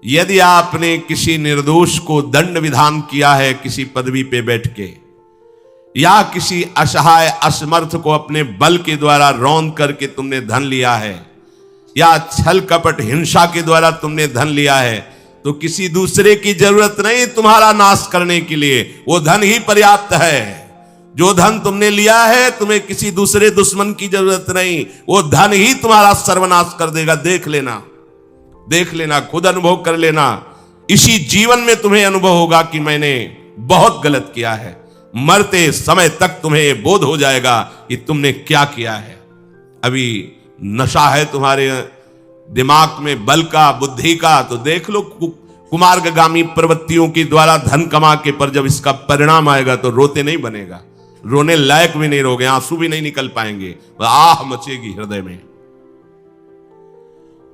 यदि आपने किसी निर्दोष को दंड विधान किया है किसी पदवी पे बैठ के, या किसी असहाय असमर्थ को अपने बल के द्वारा रौंद करके तुमने धन लिया है, या छल कपट हिंसा के द्वारा तुमने धन लिया है, तो किसी दूसरे की जरूरत नहीं तुम्हारा नाश करने के लिए, वो धन ही पर्याप्त है। जो धन तुमने लिया है तुम्हें किसी दूसरे दुश्मन की जरूरत नहीं, वो धन ही तुम्हारा सर्वनाश कर देगा। देख लेना, देख लेना, खुद अनुभव कर लेना। इसी जीवन में तुम्हें अनुभव होगा कि मैंने बहुत गलत किया है। मरते समय तक तुम्हें यह बोध हो जाएगा कि तुमने क्या किया है। अभी नशा है तुम्हारे दिमाग में बल का, बुद्धि का, तो देख लो कुमार्गामी प्रवृत्तियों के द्वारा धन कमा के, पर जब इसका परिणाम आएगा तो रोते नहीं बनेगा, रोने लायक भी नहीं रहोगे, आंसू भी नहीं निकल पाएंगे, आह मचेगी हृदय में।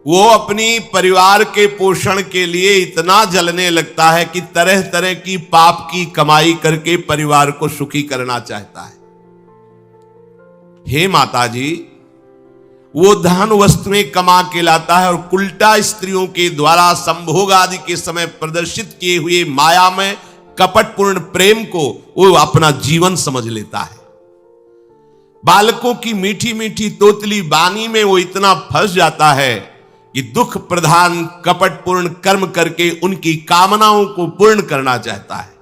वो अपनी परिवार के पोषण के लिए इतना जलने लगता है कि तरह तरह की पाप की कमाई करके परिवार को सुखी करना चाहता है। हे माता जी, वो धन वस्तुएं कमा के लाता है और उल्टा स्त्रियों के द्वारा संभोग आदि के समय प्रदर्शित किए हुए माया में कपटपूर्ण प्रेम को वो अपना जीवन समझ लेता है। बालकों की मीठी मीठी तोतली बानी में वो इतना फंस जाता है कि दुख प्रधान कपटपूर्ण कर्म करके उनकी कामनाओं को पूर्ण करना चाहता है।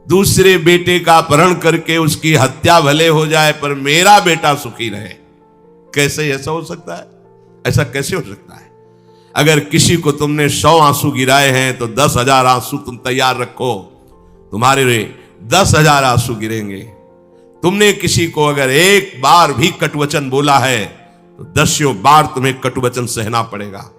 दूसरे बेटे का अपहरण करके उसकी हत्या भले हो जाए पर मेरा बेटा सुखी रहे। कैसे ऐसा हो सकता है? ऐसा कैसे हो सकता है? अगर किसी को तुमने 100 आंसू गिराए हैं तो 10,000 आंसू तुम तैयार रखो, तुम्हारे 10,000 आंसू गिरेंगे। तुमने किसी को अगर एक बार भी कटुवचन बोला है तो 10 बार तुम्हें कटुवचन सहना पड़ेगा।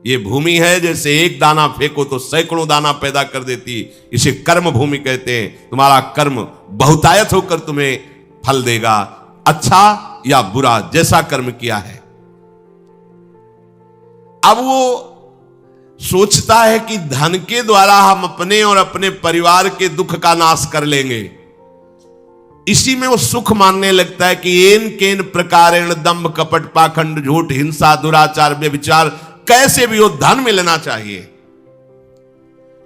ये भूमि है, जैसे एक दाना फेंको तो सैकड़ों दाना पैदा कर देती, इसे कर्म भूमि कहते हैं। तुम्हारा कर्म बहुतायत होकर तुम्हें फल देगा, अच्छा या बुरा, जैसा कर्म किया है। अब वो सोचता है कि धन के द्वारा हम अपने और अपने परिवार के दुख का नाश कर लेंगे। इसी में वो सुख मानने लगता है कि एन केन प्रकारेण दंभ कपट पाखंड झूठ हिंसा दुराचार व्यभिचार कैसे भी हो धन मिलना चाहिए।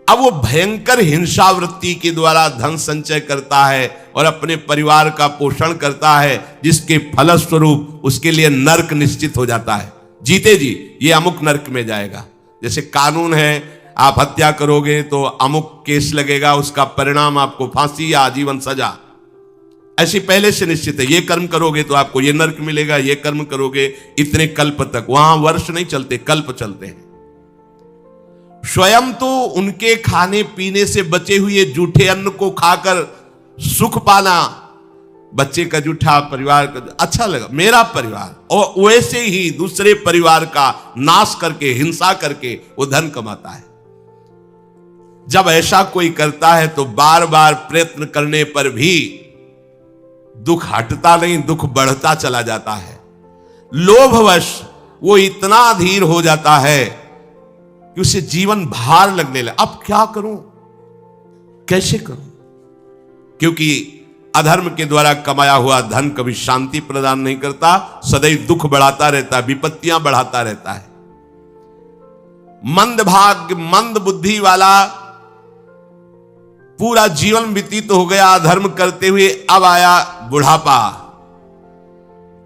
अब वो भयंकर हिंसा वृत्ति के द्वारा धन संचय करता है और अपने परिवार का पोषण करता है, जिसके फलस्वरूप उसके लिए नरक निश्चित हो जाता है। जीते जी ये अमुक नरक में जाएगा। जैसे कानून है, आप हत्या करोगे तो अमुक केस लगेगा, उसका परिणाम आपको फांसी या आजीवन सजा, ऐसी पहले से निश्चित है। ये कर्म करोगे तो आपको ये नरक मिलेगा, ये कर्म करोगे इतने कल्प तक। वहां वर्ष नहीं चलते, कल्प चलते हैं। स्वयं तो उनके खाने पीने से बचे हुए जूठे अन्न को खाकर सुख पाना, बच्चे का जूठा, परिवार का अच्छा लगा, मेरा परिवार, और वैसे ही दूसरे परिवार का नाश करके हिंसा करके वो धन कमाता है। जब ऐसा कोई करता है तो बार बार प्रयत्न करने पर भी दुख हटता नहीं, दुख बढ़ता चला जाता है। लोभवश वो इतना अधीर हो जाता है कि उसे जीवन भार लगने लगे। अब क्या करूं, कैसे करूं? क्योंकि अधर्म के द्वारा कमाया हुआ धन कभी शांति प्रदान नहीं करता, सदैव दुख बढ़ाता रहता है, विपत्तियां बढ़ाता रहता है। मंद भाग्य मंद बुद्धि वाला पूरा जीवन व्यतीत हो गया अधर्म करते हुए, अब आया बुढ़ापा,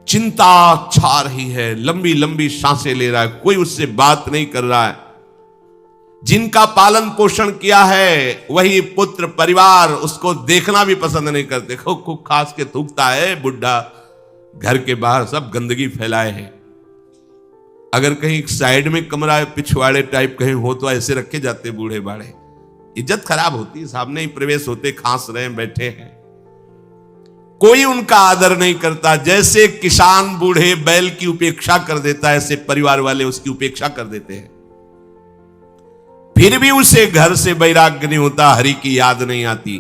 चिंता छा रही है, लंबी लंबी सांसें ले रहा है, कोई उससे बात नहीं कर रहा है। जिनका पालन पोषण किया है वही पुत्र परिवार उसको देखना भी पसंद नहीं करते। खूब खास के थूकता है बुढ़ा, घर के बाहर सब गंदगी फैलाए है। अगर कहीं साइड में कमरा पिछवाड़े टाइप कहीं हो तो ऐसे रखे जाते बूढ़े बाड़े, इज्जत खराब होती, सामने ही प्रवेश होते, खांस रहे बैठे हैं, कोई उनका आदर नहीं करता। जैसे किसान बूढ़े बैल की उपेक्षा कर देता है, ऐसे परिवार वाले उसकी उपेक्षा कर देते हैं। फिर भी उसे घर से वैराग्य नहीं होता, हरि की याद नहीं आती।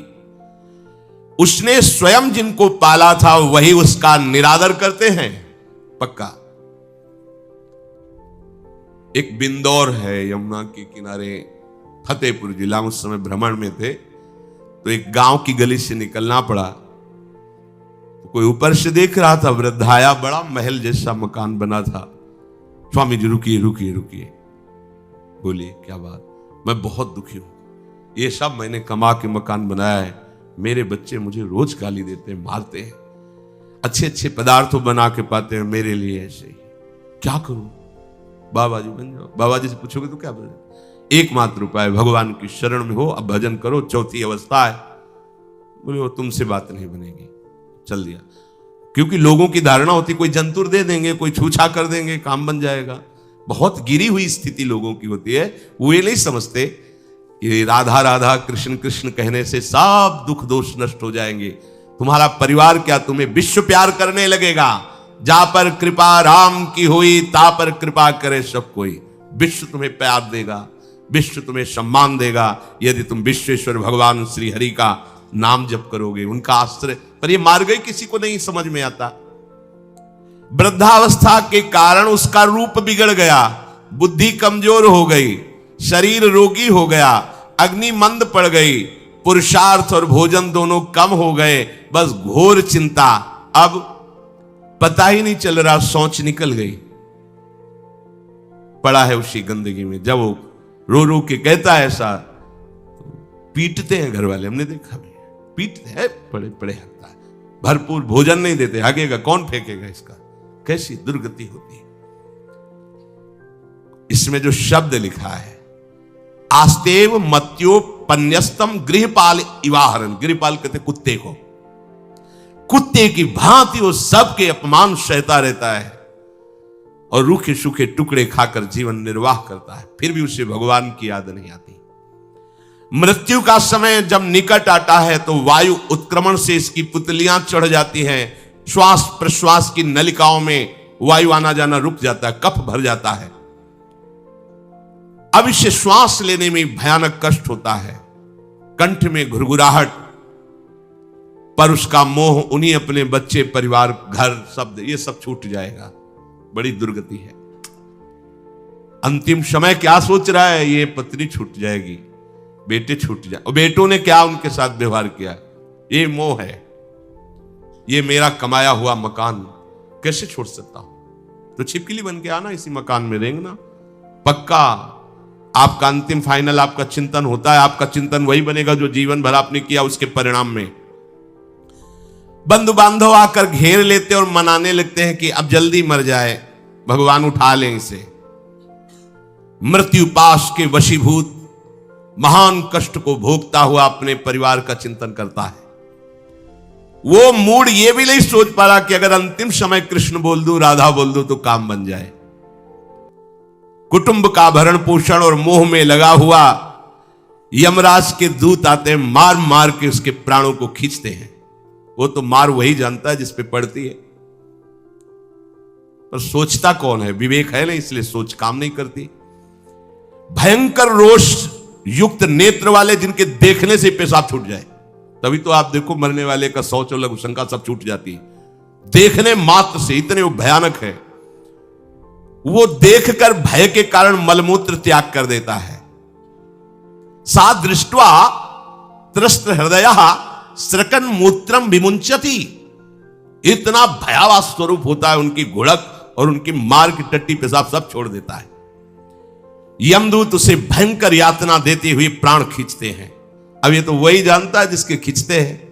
उसने स्वयं जिनको पाला था वही उसका निरादर करते हैं, पक्का। एक बिंदौर है यमुना के किनारे, फतेहपुर जिला, उस समय भ्रमण में थे तो एक गांव की गली से निकलना पड़ा। तो कोई ऊपर से देख रहा था, वृद्धाया, बड़ा महल जैसा मकान बना था। स्वामी जी रुकिए रुकिए रुकिए, बोलिए क्या बात, मैं बहुत दुखी हूं, ये सब मैंने कमा के मकान बनाया है, मेरे बच्चे मुझे रोज गाली देते हैं, मारते हैं, अच्छे अच्छे पदार्थ बना के पाते हैं मेरे लिए, ऐसे ही क्या करूं? बाबा जी बन जाओ। बाबा जी से पूछोगे तो क्या बोले? एकमात्र उपाय भगवान की शरण में हो, अब भजन करो, चौथी अवस्था है। बोले वो तुमसे बात नहीं बनेगी, चल दिया। क्योंकि लोगों की धारणा होती कोई जंतुर दे देंगे, कोई छूछा कर देंगे, काम बन जाएगा। बहुत गिरी हुई स्थिति लोगों की होती है। वो ये नहीं समझते कि राधा राधा कृष्ण कृष्ण कहने से सब दुख दोष नष्ट हो जाएंगे। तुम्हारा परिवार क्या तुम्हें विश्व प्यार करने लगेगा। जा पर कृपा राम की हुई, ता पर कृपा करे सब कोई। विश्व तुम्हें प्यार देगा, विश्व तुम्हें सम्मान देगा यदि तुम विश्वेश्वर भगवान श्री हरि का नाम जप करोगे, उनका आश्रय। पर ये मार्ग किसी को नहीं समझ में आता। वृद्धावस्था के कारण उसका रूप बिगड़ गया, बुद्धि कमजोर हो गई, शरीर रोगी हो गया, अग्नि मंद पड़ गई, पुरुषार्थ और भोजन दोनों कम हो गए, बस घोर चिंता। अब पता ही नहीं चल रहा, सोच निकल गई, पड़ा है उसी गंदगी में। जब वो रो रो के कहता है ऐसा, तो पीटते हैं घर वाले, हमने देखा भी, पीटते हैं, पड़े पड़े हकता है, भरपूर भोजन नहीं देते, हगेगा कौन, फेंकेगा इसका। कैसी दुर्गति होती है। इसमें जो शब्द लिखा है, आस्तेव मत्योपन्यस्तम गृहपाल इवाहरन, गृहपाल कहते कुत्ते को, कुत्ते की भांति वो सबके अपमान सहता रहता है और रूखे सूखे टुकड़े खाकर जीवन निर्वाह करता है, फिर भी उसे भगवान की याद नहीं आती। मृत्यु का समय जब निकट आता है तो वायु उत्क्रमण से इसकी पुतलियां चढ़ जाती हैं, श्वास प्रश्वास की नलिकाओं में वायु आना जाना रुक जाता है, कफ भर जाता है। अब इसे श्वास लेने में भयानक कष्ट होता है, कंठ में घुरघुराहट, पर उसका मोह उन्हीं अपने बच्चे, परिवार, घर, शब्द, ये सब छूट जाएगा। बड़ी दुर्गति है। अंतिम समय क्या सोच रहा है, ये पत्नी छूट जाएगी, बेटे छूट जाए, और बेटों ने क्या उनके साथ व्यवहार किया, ये मोह है, ये मेरा कमाया हुआ मकान कैसे छोड़ सकता हूं? तो छिपकली बन के आना, इसी मकान में रेंगना। पक्का आपका अंतिम फाइनल आपका चिंतन होता है, आपका चिंतन वही बनेगा जो जीवन भर आपने किया, उसके परिणाम में बंधु बांधव आकर घेर लेते और मनाने लगते हैं कि अब जल्दी मर जाए, भगवान उठा लें इसे। मृत्यु पाश के वशीभूत महान कष्ट को भोगता हुआ अपने परिवार का चिंतन करता है। वो मूड ये भी नहीं सोच पा रहा कि अगर अंतिम समय कृष्ण बोल दूं, राधा बोल दूं तो काम बन जाए। कुटुंब का भरण पोषण और मोह में लगा हुआ यमराज के दूत आते हैं, मार मार के उसके प्राणों को खींचते हैं। वो तो मार वही जानता है जिस पे पड़ती है, पर सोचता कौन है? विवेक है नहीं, इसलिए सोच काम नहीं करती। भयंकर रोष युक्त नेत्र वाले, जिनके देखने से पेशाब छूट जाए, तभी तो आप देखो मरने वाले का शौच और लघु शंका सब छूट जाती है देखने मात्र से, इतने वो भयानक है। वो देखकर भय के कारण मलमूत्र त्याग कर देता है। सा दृष्ट्वा त्रस्त हृदय स्रकन मूत्रम विमुंचति, इतना भयावह स्वरूप होता है उनकी घुड़क, और उनकी मार की टट्टी पेशाब सब छोड़ देता है। यमदूत उसे भयंकर यातना देते हुए प्राण खींचते हैं। अब ये तो वही जानता है जिसके खींचते हैं।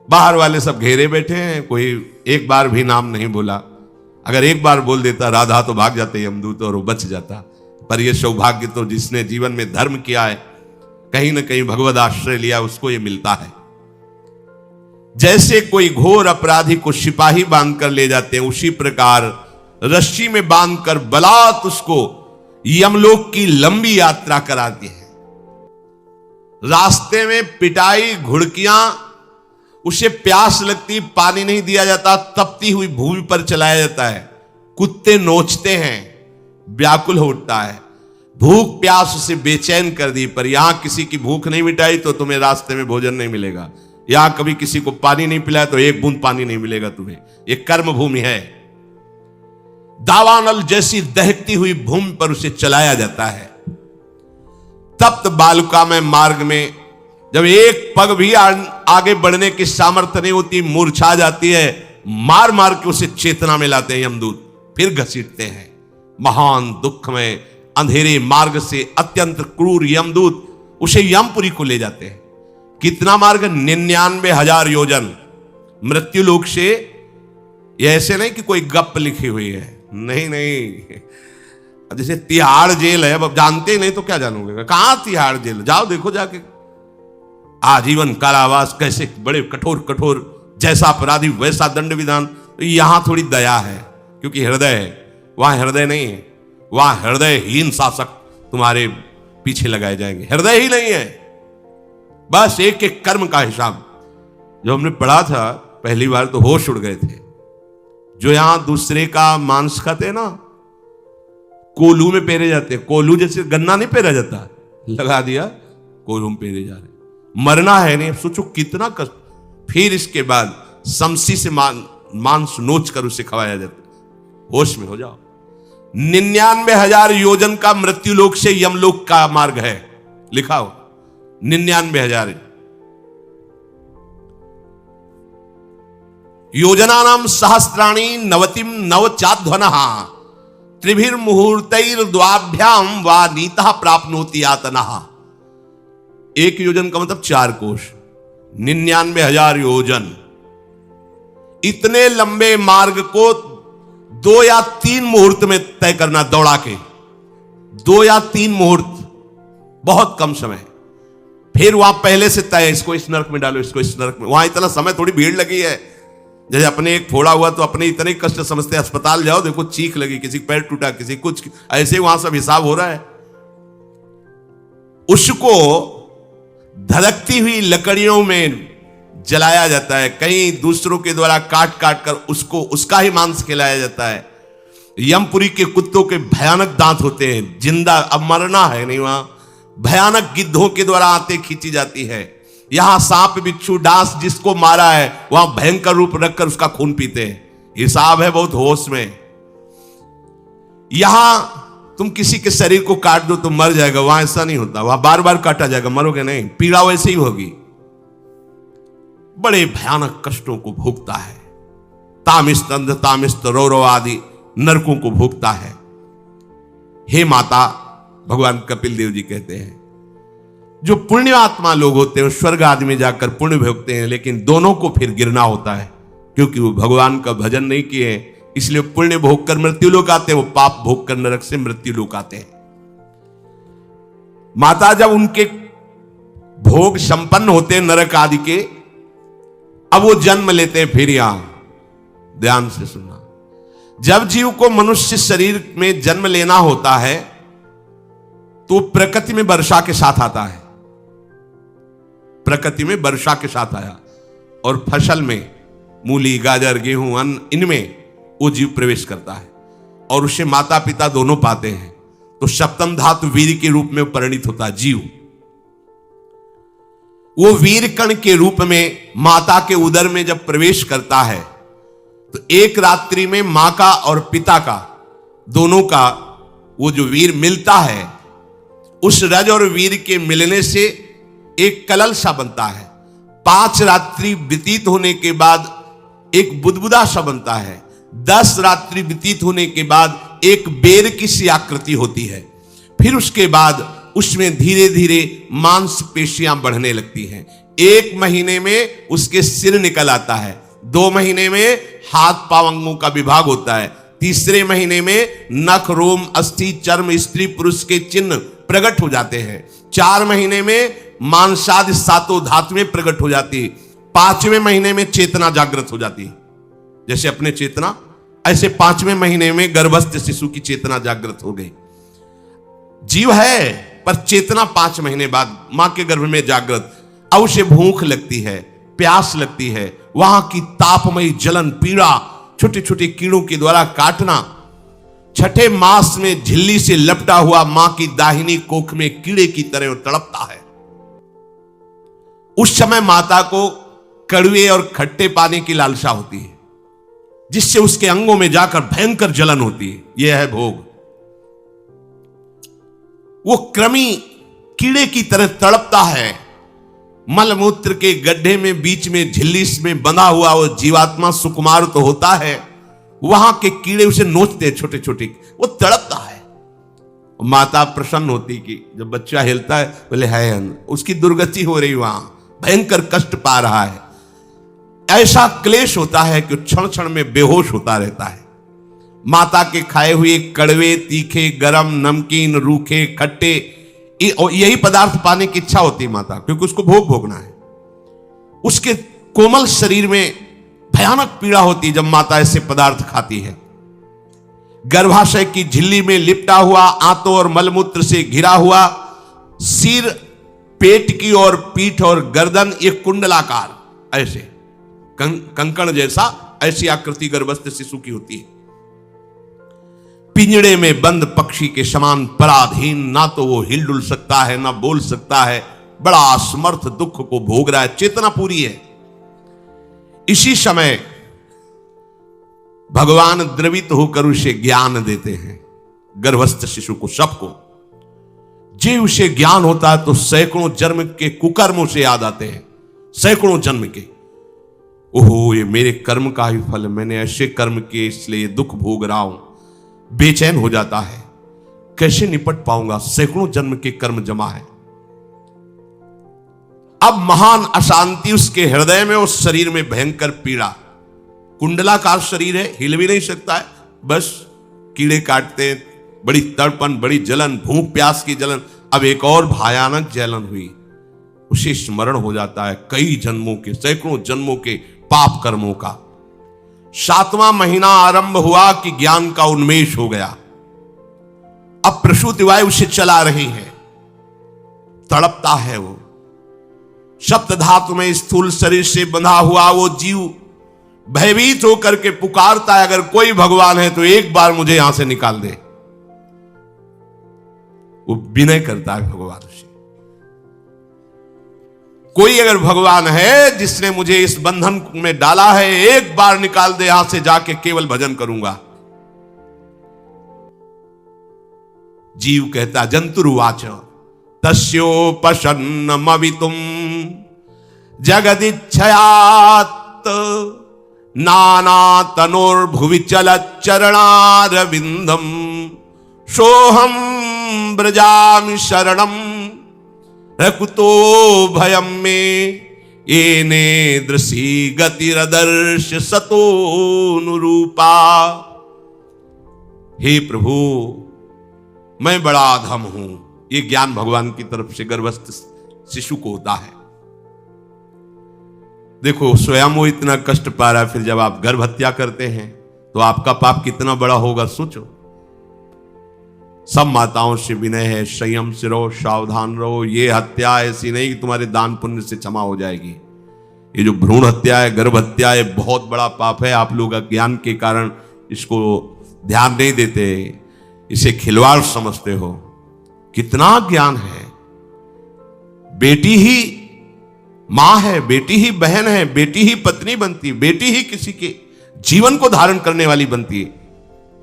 बाहर वाले सब घेरे बैठे हैं, कोई एक बार भी नाम नहीं बोला। अगर एक बार बोल देता राधा तो भाग जाते यमदूत और वो बच जाता। पर यह सौभाग्य तो जिसने जीवन में धर्म किया है, कहीं ना कहीं भगवद आश्रय लिया, उसको यह मिलता है। जैसे कोई घोर अपराधी को सिपाही बांधकर ले जाते हैं, उसी प्रकार रस्सी में बांधकर बलात् उसको यमलोक की लंबी यात्रा कराती है। रास्ते में पिटाई, घुड़कियां, उसे प्यास लगती, पानी नहीं दिया जाता, तपती हुई भूमि पर चलाया जाता है। कुत्ते नोचते हैं, व्याकुल हो उठता है। भूख प्यास उसे बेचैन कर दी। पर यहां किसी की भूख नहीं मिटाई तो तुम्हें रास्ते में भोजन नहीं मिलेगा। यहां कभी किसी को पानी नहीं पिलाया तो एक बूंद पानी नहीं मिलेगा तुम्हें। यह कर्म भूमि है। दावानल जैसी दहकती हुई भूमि पर उसे चलाया जाता है। तप्त बालुका में मार्ग में जब एक पग भी आगे बढ़ने की सामर्थ्य नहीं होती, मूर्छा जाती है, मार मार के उसे चेतना में लाते हैं यमदूत, फिर घसीटते हैं। महान दुख में अंधेरे मार्ग से अत्यंत क्रूर यमदूत उसे यमपुरी को ले जाते हैं। कितना मार्ग? 99,000 योजन मृत्यु लोक से। यह ऐसे नहीं कि कोई गप लिखी हुई है, नहीं नहीं। जैसे तिहाड़ जेल है, अब जानते ही नहीं तो क्या जानोगे? कहां तिहाड़ जेल? जाओ देखो जाके। आजीवन कारावास, कैसे बड़े कठोर कठोर, जैसा अपराधी वैसा दंड विधान। तो यहां थोड़ी दया है क्योंकि हृदय है, वहां हृदय नहीं है। वहां हृदयहीन शासक तुम्हारे पीछे लगाए जाएंगे। हृदय ही नहीं है, बस एक एक कर्म का हिसाब। जो हमने पढ़ा था पहली बार तो होश उड़ गए थे। जो यहां दूसरे का मांस खाते हैं ना, कोल्हू में पेरे जाते हैं। कोल्हू जैसे गन्ना नहीं पेरा जाता, लगा दिया कोल्हू में पेरे जा रहे। मरना है नहीं, सोचो कितना कष्ट। फिर इसके बाद शमशी से मांस नोच कर उसे खवाया जाता। होश में हो जाओ। 99,000 योजन का मृत्यु लोक से यमलोक का मार्ग है, लिखा हो 99,000 योजनानाम सहस्राणी नवतिम नवचाध्वनः त्रिभिर्मुहूर्तैर्द्वाभ्याम वा नीतः प्राप्नोति यातनः। एक योजन का मतलब 4 कोश, 99,000 योजन। इतने लंबे मार्ग को 2 या 3 मुहूर्त में तय करना, दौड़ा के 2 या 3 मुहूर्त, बहुत कम समय। फिर वहां पहले से तय, इसको इस नरक में डालो, इसको इस नरक में। वहां इतना समय, थोड़ी भीड़ लगी है। जैसे अपने एक फोड़ा हुआ तो अपने इतने कष्ट समझते, अस्पताल जाओ देखो चीख लगी, किसी पैर टूटा, किसी कुछ, ऐसे वहां सब हिसाब हो रहा है। उसको धड़कती हुई लकड़ियों में जलाया जाता है, कहीं दूसरों के द्वारा काट काट कर उसको उसका ही मांस खिलाया जाता है। यमपुरी के कुत्तों के भयानक दांत होते हैं, जिंदा, अब मरना है नहीं, वहां भयानक गिद्धों के द्वारा आते खींची जाती है। यहां सांप बिच्छू डांस जिसको मारा है वहां भयंकर रूप रखकर उसका खून पीते हैं। हिसाब है बहुत होश में। यहां तुम किसी के शरीर को काट दो तो मर जाएगा, वहां ऐसा नहीं होता। वहां बार बार काटा जाएगा, मरोगे नहीं, पीड़ा वैसे ही होगी। बड़े भयानक कष्टों को भोगता है। तामिस्त अंध तामिस्त रौरव आदि नरकों को भोगता है। हे माता, भगवान कपिल देव जी कहते हैं, जो पुण्य आत्मा लोग होते हैं स्वर्ग आदि में जाकर पुण्य भोगते हैं, लेकिन दोनों को फिर गिरना होता है क्योंकि वो भगवान का भजन नहीं किए, इसलिए पुण्य भोग कर मृत्यु लोक आते हैं, वो पाप भोग कर नरक से मृत्यु लोक आते हैं। माता जब उनके भोग संपन्न होते हैं नरक आदि के, अब वो जन्म लेते हैं फिर यहां। ध्यान से सुनना, जब जीव को मनुष्य शरीर में जन्म लेना होता है तो प्रकृति में वर्षा के साथ आता है। प्रकृति में वर्षा के साथ आया और फसल में मूली गाजर गेहूं अन्न, इनमें वो जीव प्रवेश करता है और उसे माता पिता दोनों पाते हैं। तो सप्तम धातु वीर के रूप में परिणित होता है जीव। वो वीर कण के रूप में माता के उदर में जब प्रवेश करता है तो एक रात्रि में मां का और पिता का, दोनों का वो जो वीर मिलता है, उस रज और वीर के मिलने से एक कलल सा बनता है। 5 रात्रि व्यतीत होने के बाद एक बुदबुदा सा बनता है। 10 रात्रि व्यतीत होने के बाद एक बेर की सी आकृति होती है। फिर उसके बाद उसमें धीरे धीरे मांसपेशियां बढ़ने लगती हैं। 1 महीने में उसके सिर निकल आता है, 2 महीने में हाथ पांव अंगों का विभाग होता है, 3रे महीने में नख रोम अस्थि चर्म स्त्री पुरुष के चिन्ह प्रकट हो जाते हैं, 4 महीने में मांसादि 7 धातुएं प्रकट हो जाती है, 5वें महीने में चेतना जागृत हो जाती है। जैसे अपने चेतना, ऐसे 5वें महीने में गर्भस्थ शिशु की चेतना जागृत हो गई। जीव है पर चेतना 5 महीने बाद मां के गर्भ में जागृत। अब उसे भूख लगती है, प्यास लगती है, वहां की तापमयी जलन पीड़ा, छोटे छोटे कीड़ों के द्वारा काटना। 6ठे मास में झिल्ली से लपटा हुआ मां की दाहिनी कोख में कीड़े की तरह तड़पता है। उस समय माता को कड़वे और खट्टे पानी की लालसा होती है, जिससे उसके अंगों में जाकर भयंकर जलन होती है। यह है भोग। वो कृमि कीड़े की तरह तड़पता है। मलमूत्र के गड्ढे में बीच में झिल्ली में बंधा हुआ वो जीवात्मा सुकुमार तो होता है, वहां के कीड़े उसे नोचते हैं छोटे छोटे, वो तड़पता है। माता प्रसन्न होती कि जब बच्चा हिलता है, बोले है उसकी दुर्गति हो रही, वहां भयंकर कष्ट पा रहा है। ऐसा क्लेश होता है कि क्षण क्षण में बेहोश होता रहता है। माता के खाए हुए कड़वे, तीखे, गरम, नमकीन, रूखे, खट्टे, यही पदार्थ पाने की इच्छा होती है माता, क्योंकि उसको भोग भोगना है। उसके कोमल शरीर में भयानक पीड़ा होती है जब माता ऐसे पदार्थ खाती है। गर्भाशय की झिल्ली में लिपटा हुआ, आंतों और मलमूत्र से घिरा हुआ सिर, पेट की और पीठ और गर्दन, ये कुंडलाकार ऐसे कंकण जैसा, ऐसी आकृति गर्भस्थ शिशु की होती है। पिंजड़े में बंद पक्षी के समान पराधीन, ना तो वो हिलडुल सकता है ना बोल सकता है, बड़ा असमर्थ दुख को भोग रहा है, चेतना पूरी है। इसी समय भगवान द्रवित होकर उसे ज्ञान देते हैं, गर्भस्थ शिशु को, सबको। जे उसे ज्ञान होता है तो सैकड़ों जन्म के कुकर्मों से याद आते हैं, सैकड़ों जन्म के। ओहो, ये मेरे कर्म का ही फल, मैंने ऐसे कर्म किए इसलिए ये दुख भोग रहा हूं। बेचैन हो जाता है, कैसे निपट पाऊंगा, सैकड़ों जन्म के कर्म जमा है। अब महान अशांति उसके हृदय में, उस शरीर में भयंकर पीड़ा। कुंडलाकार शरीर है, हिल भी नहीं सकता है, बस कीड़े काटते, बड़ी तड़पन, बड़ी जलन, भूख प्यास की जलन। अब एक और भयानक जलन हुई, उसे स्मरण हो जाता है कई जन्मों के, सैकड़ों जन्मों के पाप कर्मों का। 7वां महीना आरंभ हुआ कि ज्ञान का उन्मेष हो गया। अब प्रसूति वायु उसे चला रही है, तड़पता है वो। सप्त धातु में स्थूल शरीर से बंधा हुआ वो जीव भयभीत होकर के पुकारता है, अगर कोई भगवान है तो एक बार मुझे यहां से निकाल दे। वो विनय करता है भगवान से, कोई अगर भगवान है जिसने मुझे इस बंधन में डाला है, एक बार निकाल दे, यहां से जाके केवल भजन करूंगा। जीव कहता, जंतुरुवाच तस्योपशन्नमवितुम जगदिच्छयात् नाना तनोर्भुवि चलच्चरणारविंदम सोहम ब्रजामि शरणम रकुतो भयम में येने दृशी गतिरदर्श सतोनुरूपा। हे प्रभु, मैं बड़ा अधम हूं। ये ज्ञान भगवान की तरफ से गर्भस्थ शिशु को होता है। देखो, स्वयं वो इतना कष्ट पा रहा है, फिर जब आप गर्भ हत्या करते हैं तो आपका पाप कितना बड़ा होगा, सोचो। सब माताओं से विनय है, संयम से रहो, सावधान रहो। ये हत्या ऐसी नहीं कि तुम्हारे दान पुण्य से क्षमा हो जाएगी। ये जो भ्रूण हत्या है, गर्भ हत्या है, बहुत बड़ा पाप है। आप लोग अज्ञान के कारण इसको ध्यान नहीं देते, इसे खिलवाड़ समझते हो। कितना ज्ञान है। बेटी ही मां है, बेटी ही बहन है, बेटी ही पत्नी बनती है, बेटी ही किसी के जीवन को धारण करने वाली बनती है।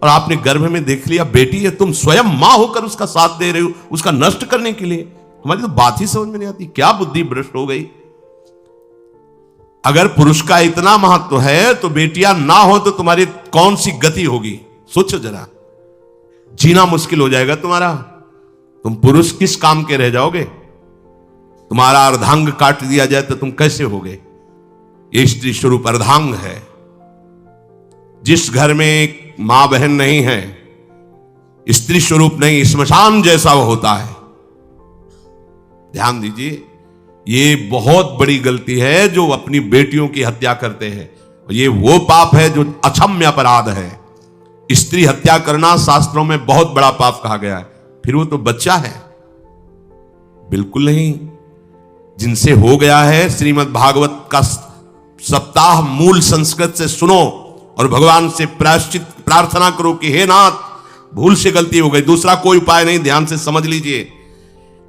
और आपने गर्भ में देख लिया बेटी है, तुम स्वयं मां होकर उसका साथ दे रहे हो, उसका नष्ट करने के लिए। हमारी तो बात ही समझ में नहीं आती, क्या बुद्धि भ्रष्ट हो गई। अगर पुरुष का इतना महत्व है तो बेटियां ना हो तो तुम्हारी कौन सी गति होगी, सोचो जरा। जीना मुश्किल हो जाएगा तुम्हारा। तुम पुरुष किस काम के रह जाओगे। तुम्हारा अर्धांग काट दिया जाए तो तुम कैसे होगे। ये स्त्री स्वरूप अर्धांग है। जिस घर में मां बहन नहीं है, स्त्री स्वरूप नहीं, स्मशान जैसा वो होता है। ध्यान दीजिए, ये बहुत बड़ी गलती है जो अपनी बेटियों की हत्या करते हैं। ये वो पाप है जो अक्षम्य अपराध है। स्त्री हत्या करना शास्त्रों में बहुत बड़ा पाप कहा गया है। फिर वो तो बच्चा है, बिल्कुल नहीं। जिनसे हो गया है, श्रीमद् भागवत का सप्ताह मूल संस्कृत से सुनो और भगवान से प्रायश्चित प्रार्थना करो कि हे नाथ, भूल से गलती हो गई, दूसरा कोई उपाय नहीं। ध्यान से समझ लीजिए,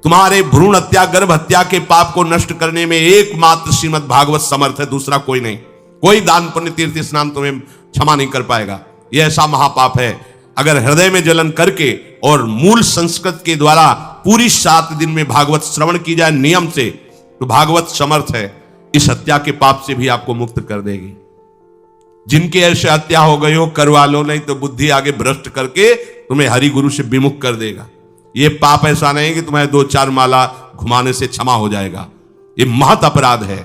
तुम्हारे भ्रूण हत्या, गर्भ हत्या के पाप को नष्ट करने में एकमात्र श्रीमद् भागवत समर्थ है, दूसरा कोई नहीं। कोई दान पुण्य तीर्थ स्नान तुम्हें क्षमा नहीं कर पाएगा। यह ऐसा महापाप है। अगर हृदय में जलन करके और मूल संस्कृत के द्वारा पूरी 7 दिन में भागवत श्रवण की जाए नियम से, तो भागवत समर्थ है, इस हत्या के पाप से भी आपको मुक्त कर देगी। जिनकी ऐसे हत्या हो गई हो, करवा लो, नहीं तो बुद्धि आगे भ्रष्ट करके तुम्हें हरि गुरु से विमुख कर देगा। ये पाप ऐसा नहीं कि तुम्हें 2-4 माला घुमाने से क्षमा हो जाएगा। ये महत अपराध है।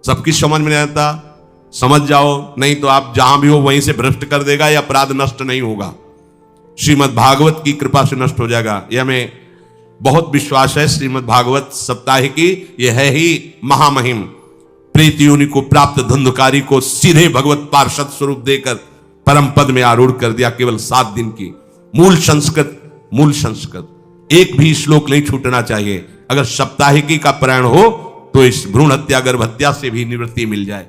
सबकी समझ में नहीं आता, समझ जाओ, नहीं तो आप जहां भी हो वहीं से भ्रष्ट कर देगा। यह अपराध नष्ट नहीं होगा, श्रीमद् भागवत की कृपा से नष्ट हो जाएगा। यह हमें बहुत विश्वास है। श्रीमद् भागवत सप्ताह की यह है ही महामहिम। प्रेत योनि को प्राप्त धंधकारी को सीधे भगवत पार्षद स्वरूप देकर परम पद में आरूढ़ कर दिया। केवल 7 दिन की मूल संस्कृत एक भी श्लोक नहीं छूटना चाहिए। अगर साप्ताहिकी का पारायण हो तो इस भ्रूण हत्या गर्भ हत्या से भी निवृत्ति मिल जाए।